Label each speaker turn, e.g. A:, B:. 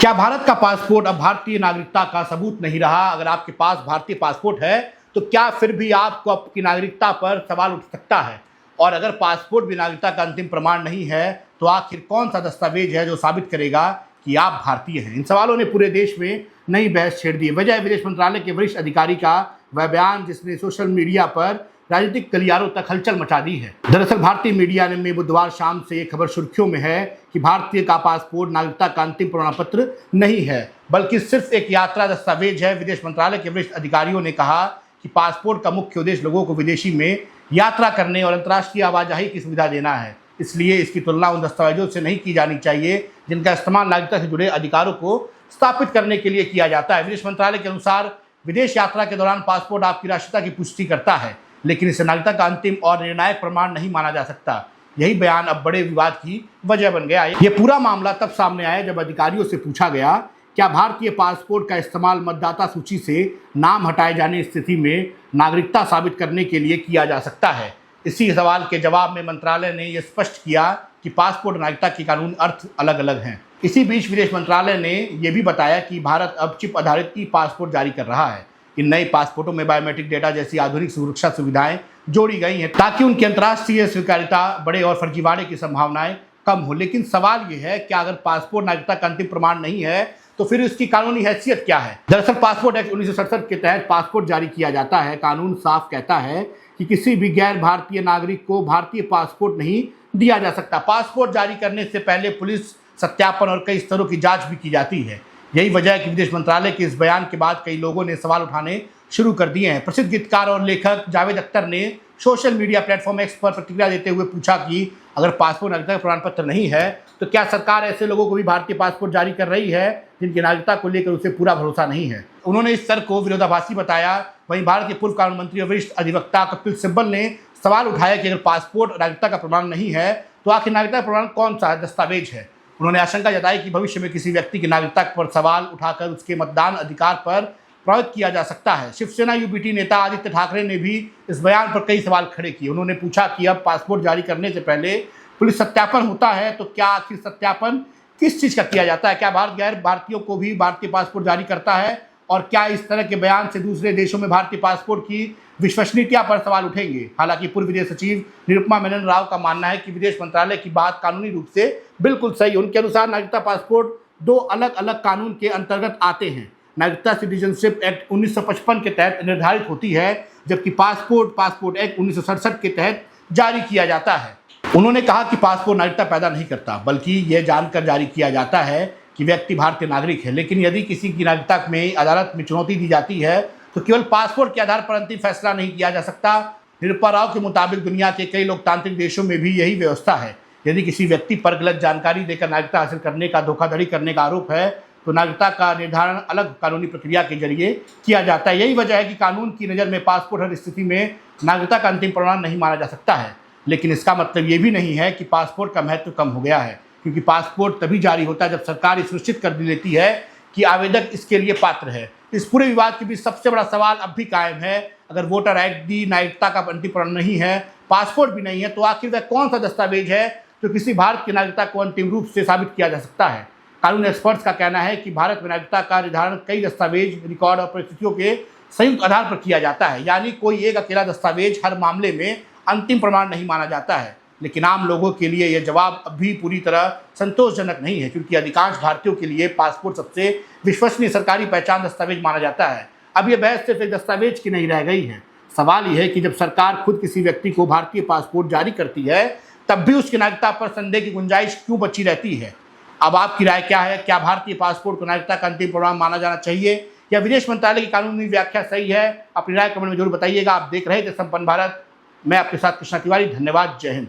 A: क्या भारत का पासपोर्ट अब भारतीय नागरिकता का सबूत नहीं रहा? अगर आपके पास भारतीय पासपोर्ट है तो क्या फिर भी आपको आपकी नागरिकता पर सवाल उठ सकता है? और अगर पासपोर्ट भी नागरिकता का अंतिम प्रमाण नहीं है तो आखिर कौन सा दस्तावेज है जो साबित करेगा कि आप भारतीय हैं? इन सवालों ने पूरे देश में नई बहस छेड़ दी। वजह है विदेश मंत्रालय के वरिष्ठ अधिकारी का वह बयान जिसने सोशल मीडिया पर राजनीतिक गलियारों तक हलचल मचा दी है। दरअसल भारतीय मीडिया में बुधवार शाम से ये खबर सुर्खियों में है कि भारतीय का पासपोर्ट नागरिकता का अंतिम प्रमाण पत्र नहीं है बल्कि सिर्फ एक यात्रा दस्तावेज है। विदेश मंत्रालय के वरिष्ठ अधिकारियों ने कहा कि पासपोर्ट का मुख्य उद्देश्य लोगों को विदेशी में यात्रा करने और अंतर्राष्ट्रीय आवाजाही की सुविधा देना है, इसलिए इसकी तुलना उन दस्तावेजों से नहीं की जानी चाहिए जिनका इस्तेमाल नागरिकता से जुड़े अधिकारों को स्थापित करने के लिए किया जाता है। विदेश मंत्रालय के अनुसार विदेश यात्रा के दौरान पासपोर्ट आपकी राष्ट्रीयता की पुष्टि करता है, लेकिन इसे नागरिकता का अंतिम और निर्णायक प्रमाण नहीं माना जा सकता। यही बयान अब बड़े विवाद की वजह बन गया। ये पूरा मामला तब सामने आया जब अधिकारियों से पूछा गया क्या भारतीय पासपोर्ट का इस्तेमाल मतदाता सूची से नाम हटाए जाने की स्थिति में नागरिकता साबित करने के लिए किया जा सकता है। इसी सवाल के जवाब में मंत्रालय ने यह स्पष्ट किया कि पासपोर्ट नागरिकता के कानूनी अर्थ अलग अलग हैं। इसी बीच विदेश मंत्रालय ने यह भी बताया कि भारत अब चिप आधारित ई पासपोर्ट जारी कर रहा है। इन नए पासपोर्टों में बायोमेट्रिक डेटा जैसी आधुनिक सुरक्षा सुविधाएं जोड़ी गई हैं ताकि उनकी अंतर्राष्ट्रीय स्वीकार्यता बढ़े और फर्जीवाड़े की संभावनाएं कम हो। लेकिन सवाल यह है कि अगर पासपोर्ट नागरिकता का अंतिम प्रमाण नहीं है तो फिर इसकी कानूनी हैसियत क्या है? दरअसल पासपोर्ट एक्ट 1967 के तहत पासपोर्ट जारी किया जाता है। कानून साफ कहता है कि किसी भी गैर भारतीय नागरिक को भारतीय पासपोर्ट नहीं दिया जा सकता। पासपोर्ट जारी करने से पहले पुलिस सत्यापन और कई स्तरों की जांच भी की जाती है। यही वजह है कि विदेश मंत्रालय के इस बयान के बाद कई लोगों ने सवाल उठाने शुरू कर दिए हैं। प्रसिद्ध गीतकार और लेखक जावेद अख्तर ने सोशल मीडिया प्लेटफॉर्म एक्स पर प्रतिक्रिया देते हुए पूछा कि अगर पासपोर्ट नागरिकता प्रमाण पत्र नहीं है तो क्या सरकार ऐसे लोगों को भी भारतीय पासपोर्ट जारी कर रही है जिनकी नागरिकता को लेकर उसे पूरा भरोसा नहीं है? उन्होंने इस तर्क को विरोधाभासी बताया। वहीं भारत के पूर्व कानून मंत्री और वरिष्ठ अधिवक्ता कपिल सिब्बल ने सवाल उठाया कि अगर पासपोर्ट नागरिकता का प्रमाण नहीं है तो आखिर नागरिकता प्रमाण कौन सा दस्तावेज है? उन्होंने आशंका जताई कि भविष्य में किसी व्यक्ति की नागरिकता पर सवाल उठाकर उसके मतदान अधिकार पर प्रभावित किया जा सकता है। शिवसेना यूपीटी नेता आदित्य ठाकरे ने भी इस बयान पर कई सवाल खड़े किए। उन्होंने पूछा कि अब पासपोर्ट जारी करने से पहले पुलिस सत्यापन होता है तो क्या आखिर सत्यापन किस चीज़ का किया जाता है? क्या भारत गैर भारतीयों को भी भारतीय पासपोर्ट जारी करता है? और क्या इस तरह के बयान से दूसरे देशों में भारतीय पासपोर्ट की विश्वसनीयता पर सवाल उठेंगे? हालांकि पूर्व विदेश सचिव निरुपमा मेनन राव का मानना है कि विदेश मंत्रालय की बात कानूनी रूप से बिल्कुल सही। उनके अनुसार नागरिकता पासपोर्ट दो अलग अलग कानून के अंतर्गत आते हैं। नागरिकता सिटीजनशिप एक्ट 1955 के तहत निर्धारित होती है जबकि पासपोर्ट एक्ट 1967 के तहत जारी किया जाता है। उन्होंने कहा कि पासपोर्ट नागरिकता पैदा नहीं करता बल्कि यह जानकर जारी किया जाता है कि व्यक्ति भारतीय नागरिक है। लेकिन यदि किसी की नागरिकता में अदालत में चुनौती दी जाती है तो केवल पासपोर्ट के आधार पर अंतिम फैसला नहीं किया जा सकता। निरुपमा राव के मुताबिक दुनिया के कई लोकतांत्रिक देशों में भी यही व्यवस्था है। यदि किसी व्यक्ति पर गलत जानकारी देकर नागरिकता हासिल करने का धोखाधड़ी करने का आरोप है तो नागरिकता का निर्धारण अलग कानूनी प्रक्रिया के जरिए किया जाता है। यही वजह है कि कानून की नज़र में पासपोर्ट हर स्थिति में नागरिकता का अंतिम प्रमाण नहीं माना जा सकता है। लेकिन इसका मतलब ये भी नहीं है कि पासपोर्ट का महत्व कम हो गया है, क्योंकि पासपोर्ट तभी जारी होता है जब सरकार ये सुनिश्चित कर लेती है कि आवेदक इसके लिए पात्र है। इस पूरे विवाद के बीच सबसे बड़ा सवाल अब भी कायम है। अगर वोटर आईडी नागरिकता का अंतिम प्रमाण नहीं है, पासपोर्ट भी नहीं है, तो आखिर वह कौन सा दस्तावेज है जो किसी भारत की नागरिकता को अंतिम रूप से साबित किया जा सकता है? कानून एक्सपर्ट्स का कहना है कि भारत में नागरिकता का निर्धारण कई दस्तावेज, रिकॉर्ड और परिस्थितियों के संयुक्त आधार पर किया जाता है। यानी कोई एक अकेला दस्तावेज हर मामले में अंतिम प्रमाण नहीं माना जाता है। लेकिन आम लोगों के लिए यह जवाब अभी पूरी तरह संतोषजनक नहीं है, क्योंकि अधिकांश भारतीयों के लिए पासपोर्ट सबसे विश्वसनीय सरकारी पहचान दस्तावेज माना जाता है। अब यह बहस सिर्फ एक दस्तावेज की नहीं रह गई है। सवाल यह है कि जब सरकार खुद किसी व्यक्ति को भारतीय पासपोर्ट जारी करती है तब भी उसकी नागरिकता पर संदेह की गुंजाइश क्यों बची रहती है? अब आपकी राय क्या है? क्या भारतीय पासपोर्ट को नागरिकता का अंतिम प्रमाण माना जाना चाहिए या विदेश मंत्रालय की कानूनी व्याख्या सही है? अपनी राय कमेंट में जरूर बताइएगा। आप देख रहे थे संपन्न भारत। मैं आपके साथ कृष्णा तिवारी। धन्यवाद। जय हिंद।